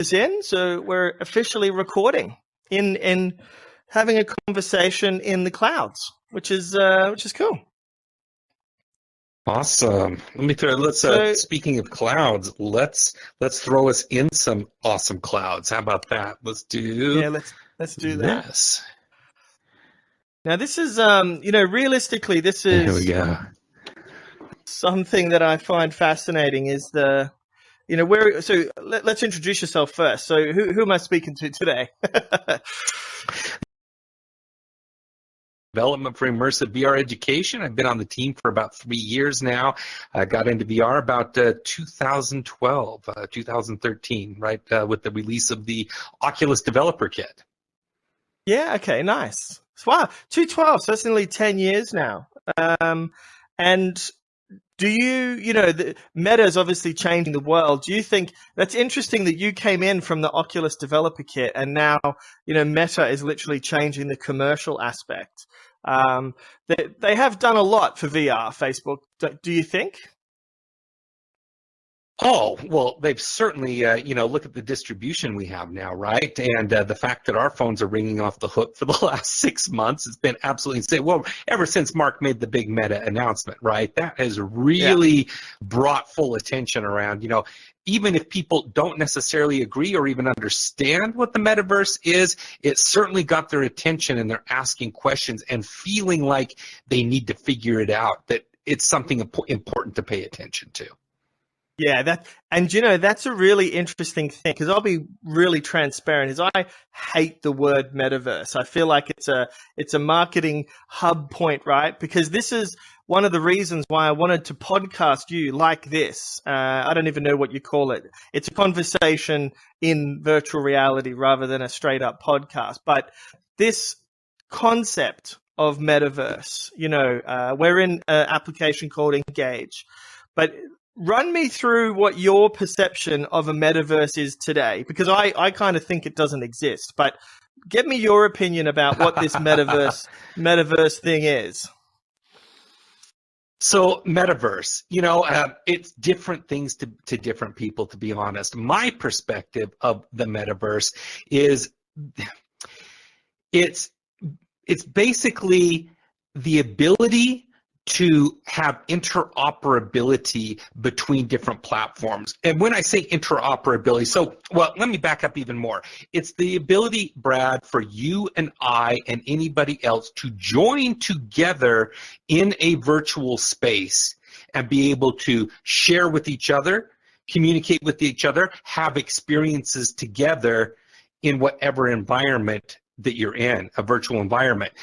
is in, so we're officially recording in having a conversation in the clouds, which is cool. Awesome. Speaking of clouds, let's throw us in some awesome clouds. How about that? Let's do let's do that. this. Now this is realistically this is Here we go. something that I find fascinating is let's introduce yourself first. So who am I speaking to today? Development for immersive VR education. I've been on the team for about 3 years now. I got into VR about 2012, 2013, right, with the release of the Oculus Developer Kit. Yeah, okay, nice. Wow, 2012, so that's nearly 10 years now. And do the Meta is obviously changing the world. Do you think that's interesting that you came in from the Oculus Developer Kit and now, Meta is literally changing the commercial aspect? They have done a lot for VR, Facebook. Do you think? Oh, well, they've certainly, look at the distribution we have now, right? And the fact that our phones are ringing off the hook for the last 6 months has been absolutely insane. Well, ever since Mark made the big Meta announcement, right? That has really brought full attention around, even if people don't necessarily agree or even understand what the metaverse is, it certainly got their attention and they're asking questions and feeling like they need to figure it out, that it's something important to pay attention to. Yeah, that's a really interesting thing, because I'll be really transparent. Is I hate the word metaverse. I feel like it's a marketing hub point, right? Because this is one of the reasons why I wanted to podcast you like this. I don't even know what you call it. It's a conversation in virtual reality rather than a straight up podcast. But this concept of metaverse, we're in an application called Engage, but run me through what your perception of a metaverse is today, because I kind of think it doesn't exist. But give me your opinion about what this metaverse thing is. So metaverse, it's different things to different people, to be honest. My perspective of the metaverse is it's basically the ability to have interoperability between different platforms. And when I say interoperability, let me back up even more. It's the ability, Brad, for you and I and anybody else to join together in a virtual space and be able to share with each other, communicate with each other, have experiences together in whatever environment that you're in, a virtual environment.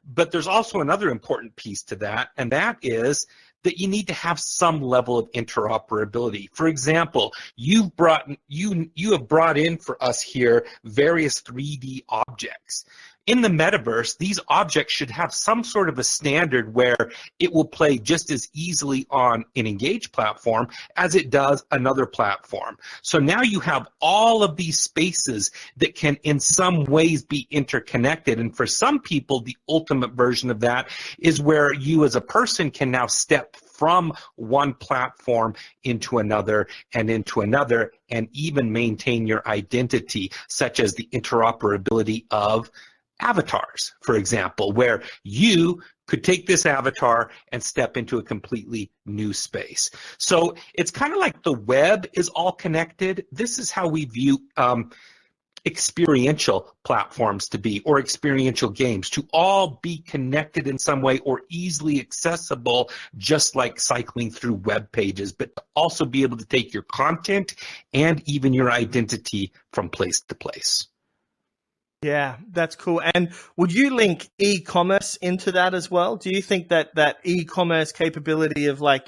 But there's also another important piece to that, and that is that you need to have some level of interoperability. For example, you have brought in for us here various 3D objects. In the metaverse, these objects should have some sort of a standard where it will play just as easily on an Engage platform as it does another platform. So now you have all of these spaces that can in some ways be interconnected. And for some people, the ultimate version of that is where you as a person can now step from one platform into another and even maintain your identity, such as the interoperability of avatars, for example, where you could take this avatar and step into a completely new space. So it's kind of like the web is all connected. This is how we view experiential platforms to be, or experiential games, to all be connected in some way or easily accessible, just like cycling through web pages, but to also be able to take your content and even your identity from place to place. Yeah, that's cool. And would you link e-commerce into that as well? Do you think that e-commerce capability of I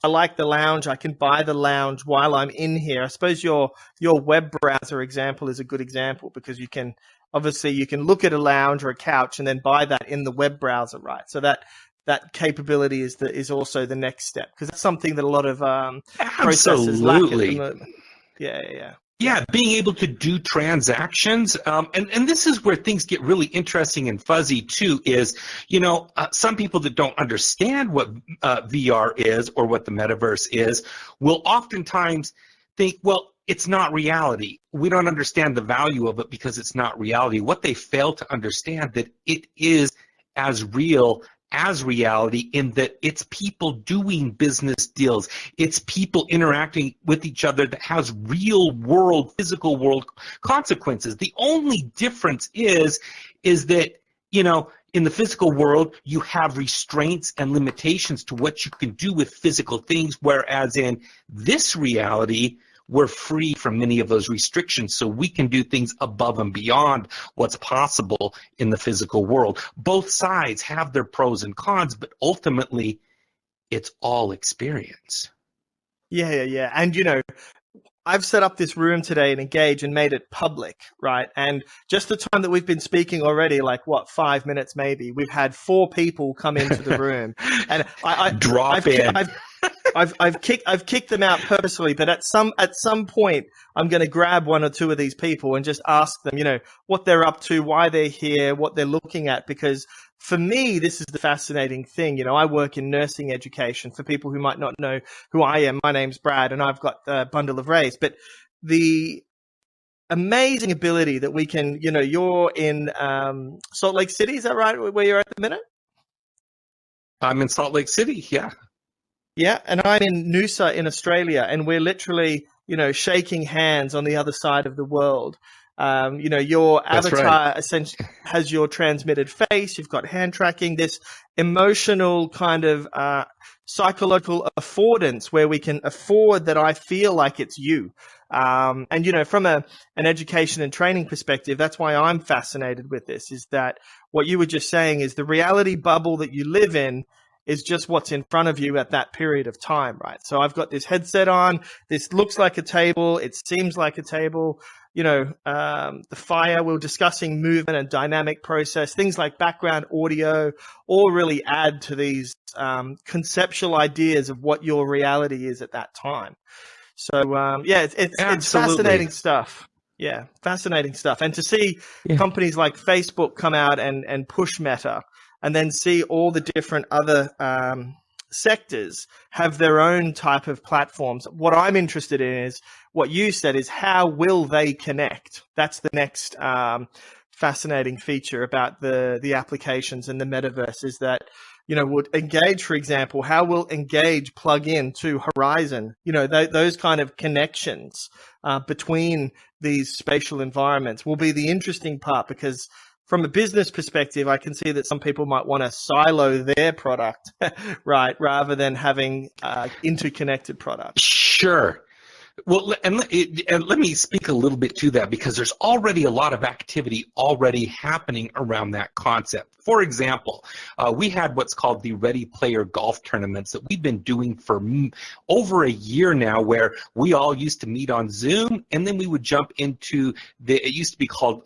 like the lounge, I can buy the lounge while I'm in here? I suppose your web browser example is a good example, because you can look at a lounge or a couch and then buy that in the web browser, right? So that capability is also the next step, because that's something that a lot of processors lack at the moment. Yeah, being able to do transactions, and this is where things get really interesting and fuzzy too, is, some people that don't understand what VR is or what the metaverse is will oftentimes think, well, it's not reality. We don't understand the value of it because it's not reality. What they fail to understand that it is as real as reality, in that it's people doing business deals. It's people interacting with each other that has real world, physical world consequences. The only difference is that, you know, in the physical world, you have restraints and limitations to what you can do with physical things, whereas in this reality, we're free from many of those restrictions, so we can do things above and beyond what's possible in the physical world. Both sides have their pros and cons, but ultimately, it's all experience. Yeah. And, you know, I've set up this room today and Engage and made it public, right? And just the time that we've been speaking already, like what, 5 minutes maybe, we've had 4 people come into the room, and Drop in. I've kicked them out purposely, but at some point I'm going to grab 1 or 2 of these people and just ask them, you know, what they're up to, why they're here, what they're looking at, because for me, this is the fascinating thing. You know, I work in nursing education. For people who might not know who I am, my name's Brad, and I've got a bundle of rays. But the amazing ability that we can, you know, you're in Salt Lake City, is that right, where you're at the minute? I'm in Salt Lake City, yeah. Yeah, and I'm in Noosa in Australia, and we're literally, you know, shaking hands on the other side of the world. You know, your avatar essentially has your transmitted face. You've got hand tracking, this emotional kind of psychological affordance where we can afford that I feel like it's you. And, you know, from an education and training perspective, that's why I'm fascinated with this, is that what you were just saying is the reality bubble that you live in is just what's in front of you at that period of time, right? So I've got this headset on. This looks like a table. It seems like a table. You know, the fire, we're discussing movement and dynamic process. Things like background audio all really add to these conceptual ideas of what your reality is at that time. So, yeah, it's fascinating stuff. Yeah, fascinating stuff. And to see companies like Facebook come out and push Meta, and then see all the different other sectors have their own type of platforms. What I'm interested in is what you said, is how will they connect? That's the next fascinating feature about the applications and the metaverse, is that, you know, would Engage, for example, how will Engage plug in to Horizon? You know, those kind of connections between these spatial environments will be the interesting part, because from a business perspective, I can see that some people might want to silo their product, right, rather than having interconnected products. Sure. Well, and let me speak a little bit to that, because there's already a lot of activity already happening around that concept. For example, we had what's called the Ready Player Golf tournaments that we've been doing for over a year now, where we all used to meet on Zoom, and then we would jump into it used to be called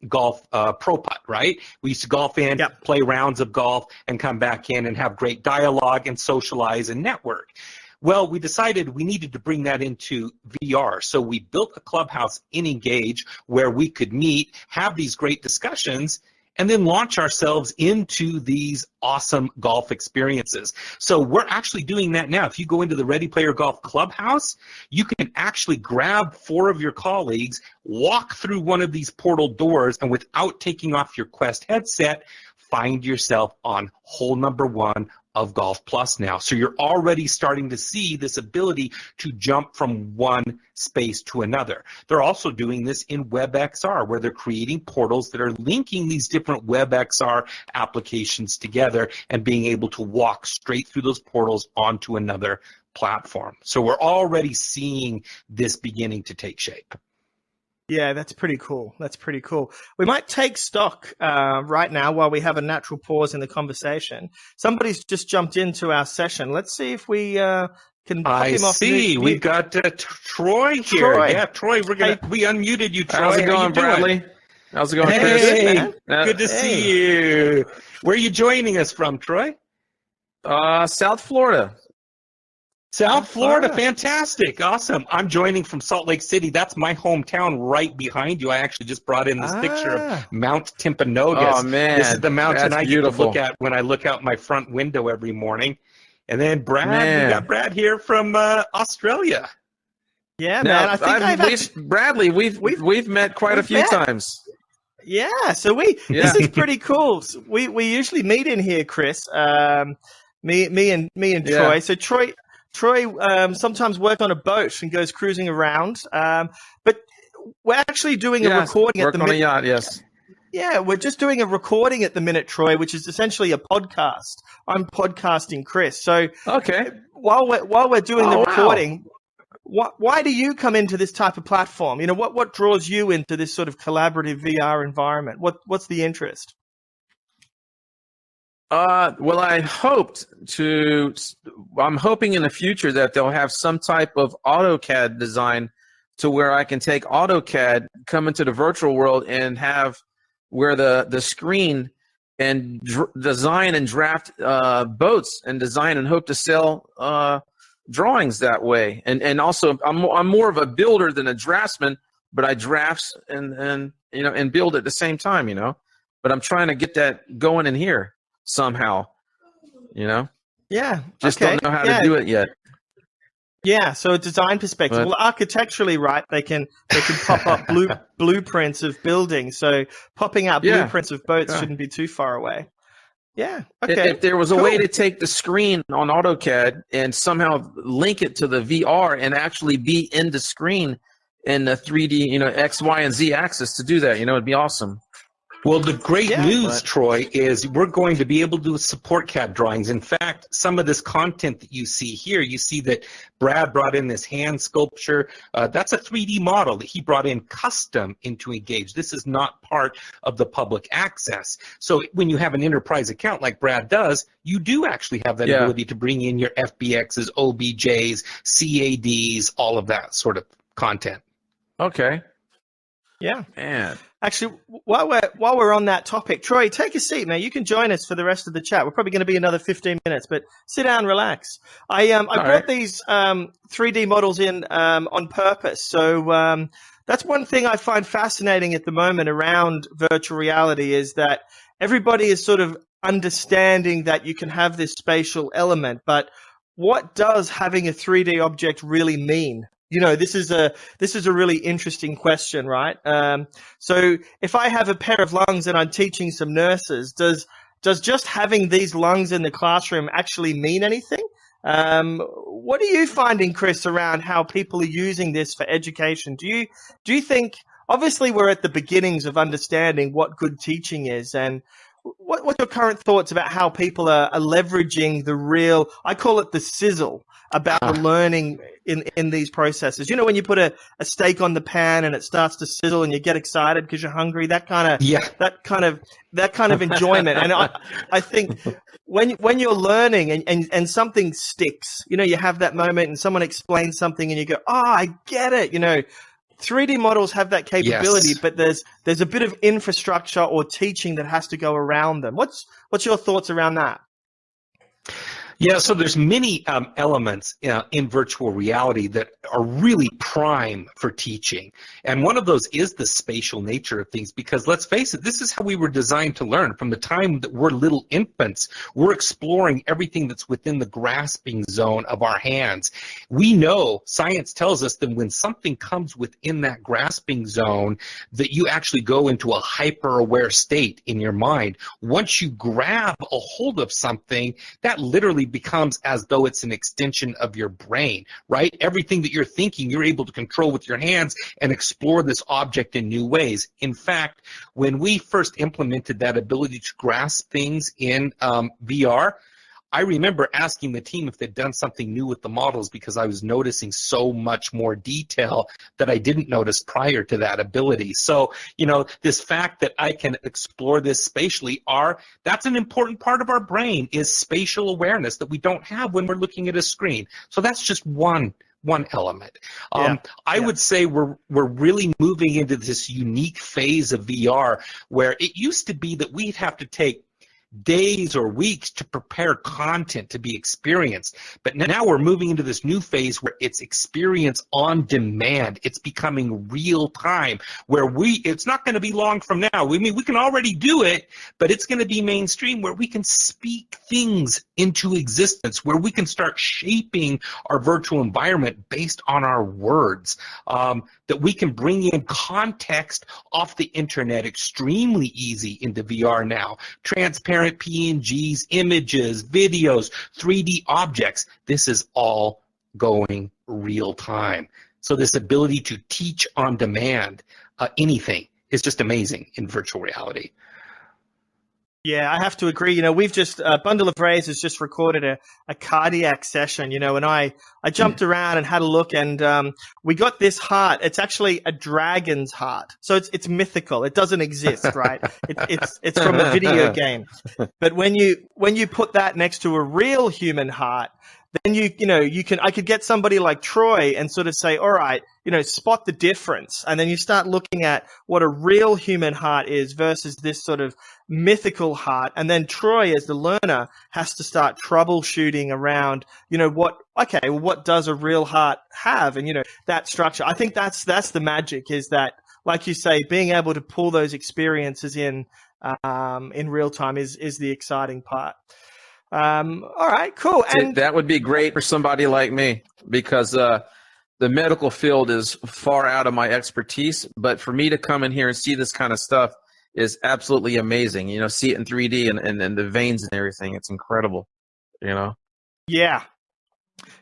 golf pro putt, right? We used to golf in, play rounds of golf, and come back in and have great dialogue and socialize and network. Well, we decided we needed to bring that into VR. So we built a clubhouse in Engage where we could meet, have these great discussions, and then launch ourselves into these awesome golf experiences. So we're actually doing that now. If you go into the Ready Player Golf Clubhouse, you can actually grab 4 of your colleagues, walk through one of these portal doors, and without taking off your Quest headset, find yourself on hole number 1 of Golf Plus now. So you're already starting to see this ability to jump from one space to another. They're also doing this in WebXR, where they're creating portals that are linking these different WebXR applications together and being able to walk straight through those portals onto another platform. So we're already seeing this beginning to take shape. Yeah, that's pretty cool. That's pretty cool. We might take stock right now while we have a natural pause in the conversation. Somebody's just jumped into our session. Let's see if we can pop him off. I see. We've got Troy here. Troy. Yeah, Troy, we unmuted you, Troy. How's it going, Bradley? How's it going, Chris? Hey, good to see you. Where are you joining us from, Troy? South Florida. South Florida, fantastic, awesome. I'm joining from Salt Lake City. That's my hometown right behind you. I actually just brought in this picture of Mount Timpanogos. Oh, man. This is the mountain I get to beautiful. look at when I look out my front window every morning. And then Brad, we got Brad here from Australia. Yeah, man. Now, I think Bradley, we've met quite a we've few met. times. Yeah, so Yeah. this is pretty cool. So we usually meet in here, Chris. Me and Yeah. Troy. So Troy sometimes works on a boat and goes cruising around. But we're actually doing a Yes. recording at Work the on a minute. yacht. Yes. Yeah, we're just doing a recording at the minute, Troy, which is essentially a podcast. I'm podcasting Chris. So Okay. while we're doing the Oh, wow. recording, why do you come into this type of platform? You know, what draws you into this sort of collaborative VR environment? What's the interest? Well, I'm hoping in the future that they'll have some type of AutoCAD design to where I can take AutoCAD, come into the virtual world, and have where the screen and design and draft boats and design and hope to sell drawings that way. And also, I'm more of a builder than a draftsman, but I drafts and build at the same time, But I'm trying to get that going in here somehow, Yeah. Just okay. don't know how to do it yet. Yeah, so a design perspective. But, well, architecturally, right? They can pop up blueprints of buildings. So popping out Yeah. blueprints of boats Yeah. shouldn't be too far away. Yeah. Okay. If there was a way to take the screen on AutoCAD and somehow link it to the VR and actually be in the screen in the 3D, X, Y, and Z axis to do that, it'd be awesome. Well, the great news, but- Troy, is we're going to be able to support CAD drawings. In fact, some of this content that you see here, you see that Brad brought in this hand sculpture. That's a 3D model that he brought in custom into Engage. This is not part of the public access. So when you have an enterprise account like Brad does, you do actually have that Yeah. ability to bring in your FBXs, OBJs, CADs, all of that sort of content. Okay. Yeah. Man. Actually, while we're on that topic, Troy, take a seat, man. You can join us for the rest of the chat. We're probably going to be another 15 minutes, but sit down, relax. I brought right. these 3D models in on purpose. So that's one thing I find fascinating at the moment around virtual reality is that everybody is sort of understanding that you can have this spatial element, but what does having a 3D object really mean? This is a really interesting question, right? So if I have a pair of lungs and I'm teaching some nurses, does just having these lungs in the classroom actually mean anything? What are you finding, Chris, around how people are using this for education? Do you think, obviously we're at the beginnings of understanding what good teaching is, and what's your current thoughts about how people are leveraging the real, I call it the sizzle, about the learning in these processes? When you put a steak on the pan and it starts to sizzle and you get excited because you're hungry, that kind of enjoyment. And I think when you're learning and something sticks, you have that moment and someone explains something and you go, oh, I get it. 3D models have that capability, Yes. but there's a bit of infrastructure or teaching that has to go around them. What's your thoughts around that? Yeah, so there's many elements in virtual reality that are really prime for teaching. And one of those is the spatial nature of things, because let's face it, this is how we were designed to learn. From the time that we're little infants, we're exploring everything that's within the grasping zone of our hands. We know, science tells us that when something comes within that grasping zone, that you actually go into a hyper-aware state in your mind. Once you grab a hold of something, that literally becomes as though it's an extension of your brain, right? Everything that you're thinking, you're able to control with your hands and explore this object in new ways. In fact, when we first implemented that ability to grasp things in VR, I remember asking the team if they'd done something new with the models, because I was noticing so much more detail that I didn't notice prior to that ability. So, this fact that I can explore this spatially, that's an important part of our brain, is spatial awareness that we don't have when we're looking at a screen. So that's just one element. I would say we're really moving into this unique phase of VR where it used to be that we'd have to take days or weeks to prepare content to be experienced. But now we're moving into this new phase where it's experience on demand. It's becoming real time, where it's not going to be long from now. I mean, we can already do it, but it's going to be mainstream, where we can speak things into existence, where we can start shaping our virtual environment based on our words, that we can bring in context off the internet extremely easy into VR now. Transparent PNGs, images, videos, 3D objects. This is all going real time. So this ability to teach on demand anything is just amazing in virtual reality. Yeah, I have to agree. We've just, Bundle of Rays has just recorded a cardiac session, and I jumped around and had a look, and we got this heart. It's actually a dragon's heart. So it's mythical. It doesn't exist, right? It's from a video game. But when you put that next to a real human heart, then I could get somebody like Troy and sort of say, all right, spot the difference. And then you start looking at what a real human heart is versus this sort of mythical heart. And then Troy, as the learner, has to start troubleshooting around, what does a real heart have? And, that structure. I think that's the magic, is that, like you say, being able to pull those experiences in real time is the exciting part. All right, cool. And that would be great for somebody like me, because the medical field is far out of my expertise. But for me to come in here and see this kind of stuff is absolutely amazing. See it in 3D and the veins and everything. It's incredible. Yeah.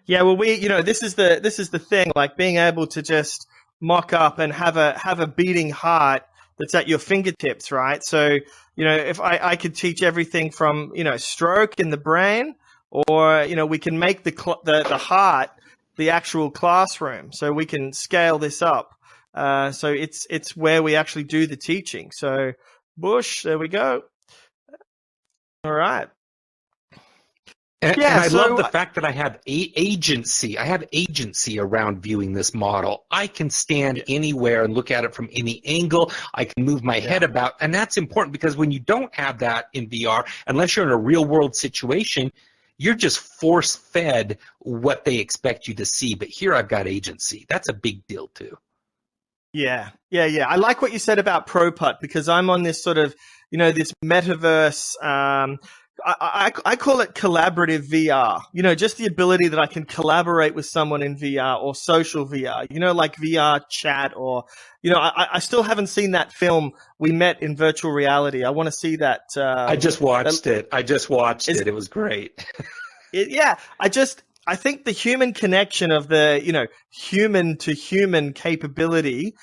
Well, this is the thing. Like, being able to just mock up and have a beating heart that's at your fingertips, right? So, if I could teach everything from, stroke in the brain, or, we can make the heart the actual classroom, so we can scale this up. So it's where we actually do the teaching. So, Bush, there we go. All right. And I love the fact that I have agency. I have agency around viewing this model. I can stand anywhere and look at it from any angle. I can move my head about. And that's important, because when you don't have that in VR, unless you're in a real world situation, you're just force fed what they expect you to see. But here I've got agency. That's a big deal too. Yeah. I like what you said about ProPutt, because I'm on this sort of, this metaverse, I call it collaborative VR, just the ability that I can collaborate with someone in VR, or social VR, like VR chat, or, I still haven't seen that film We Met in Virtual Reality. I want to see that. I just watched it. It was great. I think the human connection of the, human to human capability,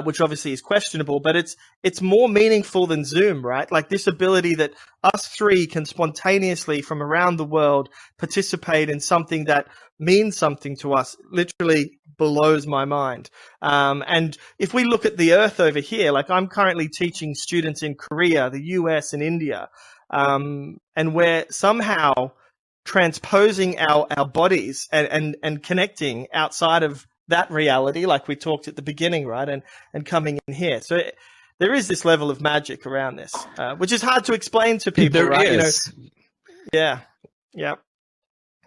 which obviously is questionable, but it's more meaningful than Zoom, right? Like, this ability that us three can spontaneously from around the world participate in something that means something to us literally blows my mind. And if we look at the Earth over here, like, I'm currently teaching students in Korea, the US, and India, and we're somehow transposing our bodies and connecting outside of that reality, like we talked at the beginning, right? And coming in here. So there is this level of magic around this, which is hard to explain to people, There right? is. Yeah.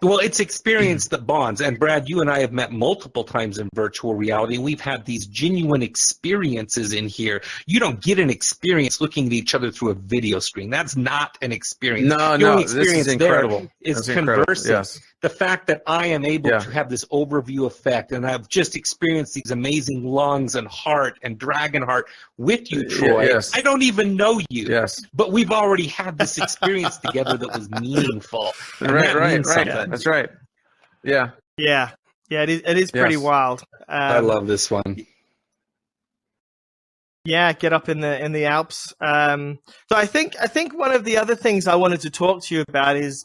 Well, it's experience that bonds. And Brad, you and I have met multiple times in virtual reality. We've had these genuine experiences in here. You don't get an experience looking at each other through a video screen. That's not an experience. No, this is incredible. Is conversing. Yes. The fact that I am able to have this overview effect, and I've just experienced these amazing lungs and heart and dragon heart with you, Troy. Yes. I don't even know you. Yes. But we've already had this experience together that was meaningful. And Right. something. That's right. Yeah. It is pretty wild. I love this one. Yeah, get up in the Alps. So I think one of the other things I wanted to talk to you about is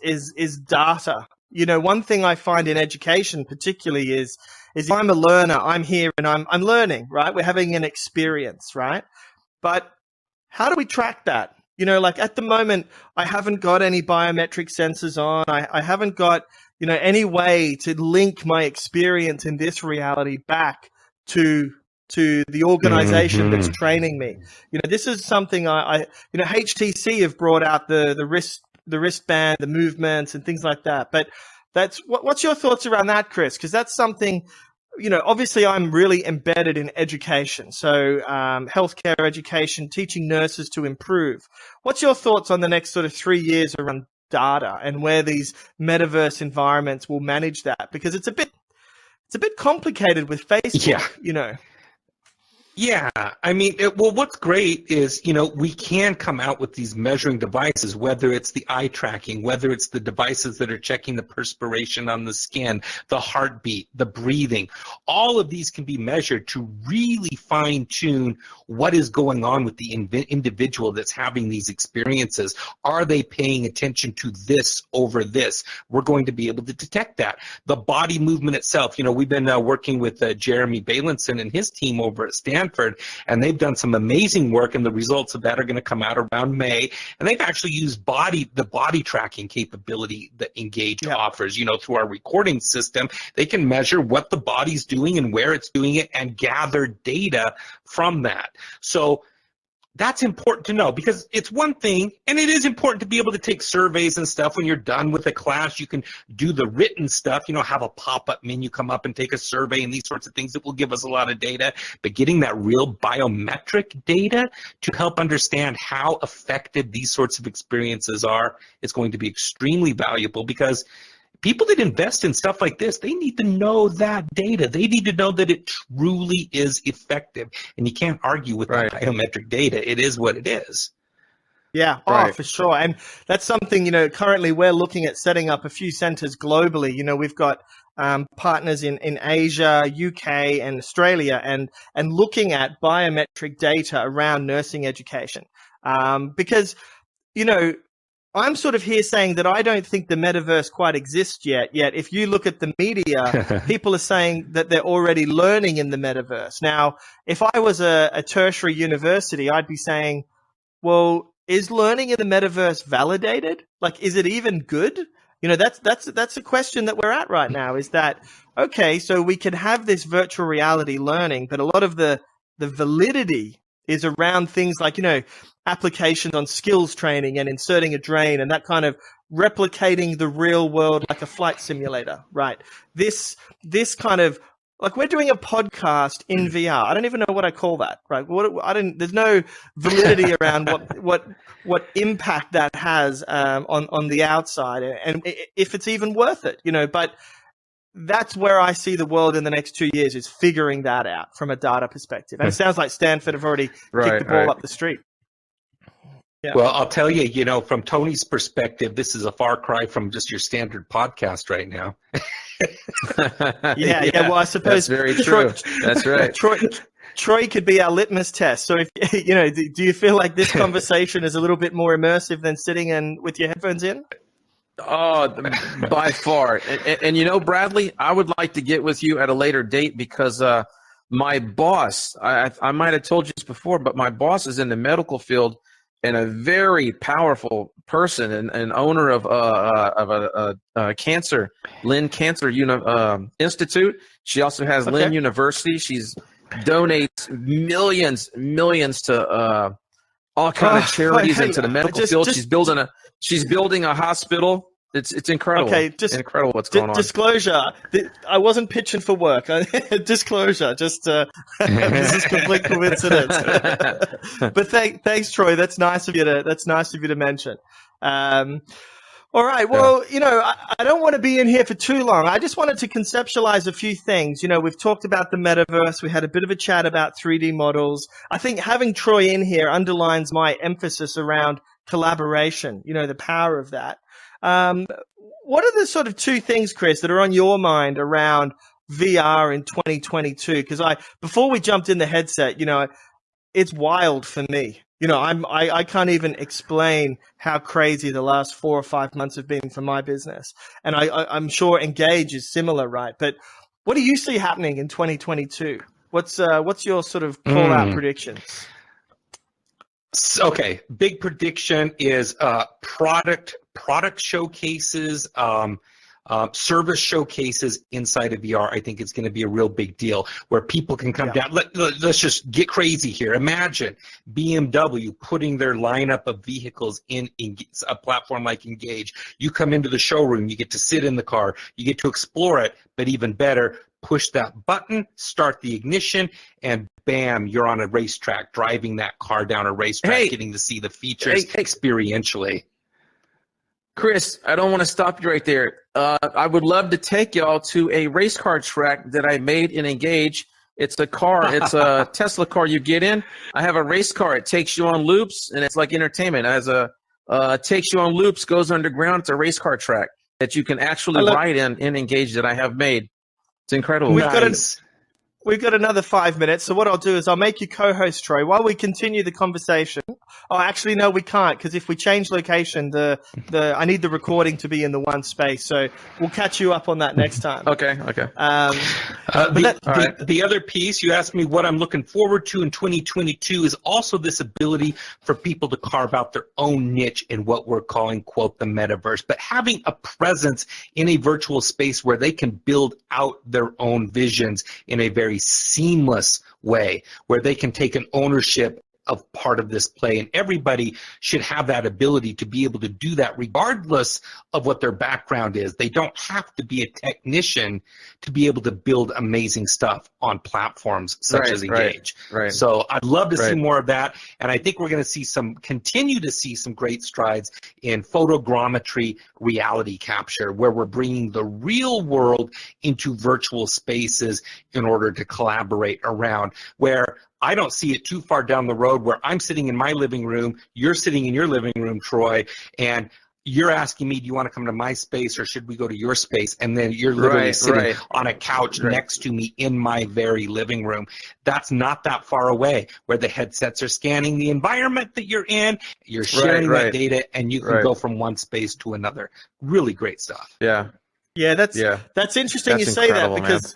data. One thing I find in education particularly is if I'm a learner, I'm here and I'm learning, right? We're having an experience, right? But how do we track that? Like, at the moment, I haven't got any biometric sensors on. I haven't got, any way to link my experience in this reality back to to the organization that's training me. This is something HTC have brought out the wristband, the movements and things like that. But what's your thoughts around that, Chris? Because that's something, obviously I'm really embedded in education. So healthcare education, teaching nurses to improve. What's your thoughts on the next sort of 3 years around data and where these metaverse environments will manage that? Because it's a bit complicated with Facebook, Yeah, I mean, what's great is, we can come out with these measuring devices, whether it's the eye tracking, whether it's the devices that are checking the perspiration on the skin, the heartbeat, the breathing. All of these can be measured to really fine tune what is going on with the individual that's having these experiences. Are they paying attention to this over this? We're going to be able to detect that. The body movement itself, we've been working with Jeremy Balinson and his team over at Stanford, and they've done some amazing work, and the results of that are going to come out around May. And they've actually used the body tracking capability that Engage offers. Through our recording system, they can measure what the body's doing and where it's doing it and gather data from that. So that's important to know, because it's one thing, and it is important to be able to take surveys and stuff. When you're done with a class, you can do the written stuff, have a pop-up menu come up and take a survey and these sorts of things that will give us a lot of data. But getting that real biometric data to help understand how effective these sorts of experiences are is going to be extremely valuable, because people that invest in stuff like this, they need to know that data. They need to know that it truly is effective. And you can't argue with that biometric data. It is what it is. Yeah, for sure. And that's something, currently we're looking at setting up a few centers globally. We've got partners in Asia, UK, and Australia, and looking at biometric data around nursing education. Because, I'm sort of here saying that I don't think the metaverse quite exists yet. Yet, if you look at the media, people are saying that they're already learning in the metaverse. Now, if I was a tertiary university, I'd be saying, well, is learning in the metaverse validated? Like, is it even good? That's a question that we're at right now. Is that okay? So we can have this virtual reality learning, but a lot of the validity is around things like, applications on skills training and inserting a drain and that kind of replicating the real world like a flight simulator, right? This kind of, like, we're doing a podcast in VR. I don't even know what I call that, right? There's no validity around what impact that has on the outside and if it's even worth it, but that's where I see the world in the next 2 years, is figuring that out from a data perspective. And it sounds like Stanford have already kicked the ball up the street. Yeah. Well, I'll tell you, from Tony's perspective, this is a far cry from just your standard podcast right now. Yeah. Well, I suppose that's very true. That's right. Troy could be our litmus test. So, if do you feel like this conversation is a little bit more immersive than sitting with your headphones in? Oh, by far. And Bradley, I would like to get with you at a later date, because my boss, I might have told you this before, but my boss is in the medical field and a very powerful person and owner of a cancer, Lynn Cancer Institute. She also has Lynn University. She's donates millions to all kind of charities and to the medical field. She's building a hospital. It's incredible. Okay, incredible what's going on. Disclosure: I wasn't pitching for work. Disclosure: this is complete coincidence. But thanks, Troy. That's nice of you to mention. All right. Well, I don't want to be in here for too long. I just wanted to conceptualize a few things. We've talked about the metaverse. We had a bit of a chat about 3D models. I think having Troy in here underlines my emphasis around collaboration, the power of that. What are the sort of two things, Chris, that are on your mind around VR in 2022? Because before we jumped in the headset, it's wild for me. I can't even explain how crazy the last 4 or 5 months have been for my business. And I'm sure Engage is similar, right? But what do you see happening in 2022? What's your sort of call out predictions? Okay, big prediction is product showcases, Service showcases inside of VR, I think it's going to be a real big deal where people can come down. Let's just get crazy here. Imagine BMW putting their lineup of vehicles in a platform like Engage. You come into the showroom, you get to sit in the car, you get to explore it, but even better, push that button, start the ignition, and bam, you're on a racetrack, driving that car down a racetrack, getting to see the features experientially. Chris, I don't want to stop you right there. I would love to take y'all to a race car track that I made in Engage. It's a car. It's a Tesla car you get in. I have a race car. It takes you on loops, and it's like entertainment. It takes you on loops, goes underground. It's a race car track that you can actually ride in Engage that I have made. It's incredible. We've got another 5 minutes, so what I'll do is I'll make you co-host, Troy, while we continue the conversation. Oh, actually, no, we can't, because if we change location, I need the recording to be in the one space, so we'll catch you up on that next time. Okay. The other piece, you asked me what I'm looking forward to in 2022 is also this ability for people to carve out their own niche in what we're calling, quote, the metaverse, but having a presence in a virtual space where they can build out their own visions in a very seamless way, where they can take an ownership of part of this play, and everybody should have that ability to be able to do that regardless of what their background is. They don't have to be a technician to be able to build amazing stuff on platforms such as Engage. Right. So I'd love to see more of that, and I think we're going to continue to see some great strides in photogrammetry reality capture, where we're bringing the real world into virtual spaces in order to collaborate around, where I don't see it too far down the road where I'm sitting in my living room, you're sitting in your living room, Troy, and you're asking me, do you want to come to my space or should we go to your space? And then you're literally sitting on a couch next to me in my very living room. That's not that far away, where the headsets are scanning the environment that you're in, you're sharing that data, and you can go from one space to another. Really great stuff. Yeah, that's interesting you say that, because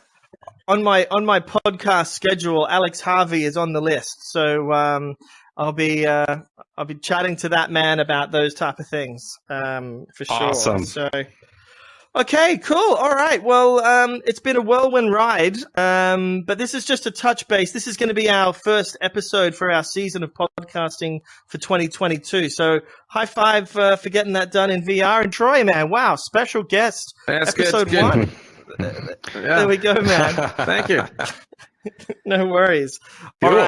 on my podcast schedule, Alex Harvey is on the list, so I'll be chatting to that man about those type of things for sure. Awesome. So, okay, cool. All right. Well, it's been a whirlwind ride, but this is just a touch base. This is going to be our first episode for our season of podcasting for 2022. So, high five for getting that done in VR. And Troy, man, wow, special guest, episode 1. There we go, man. Thank you. No worries. Cool. All right.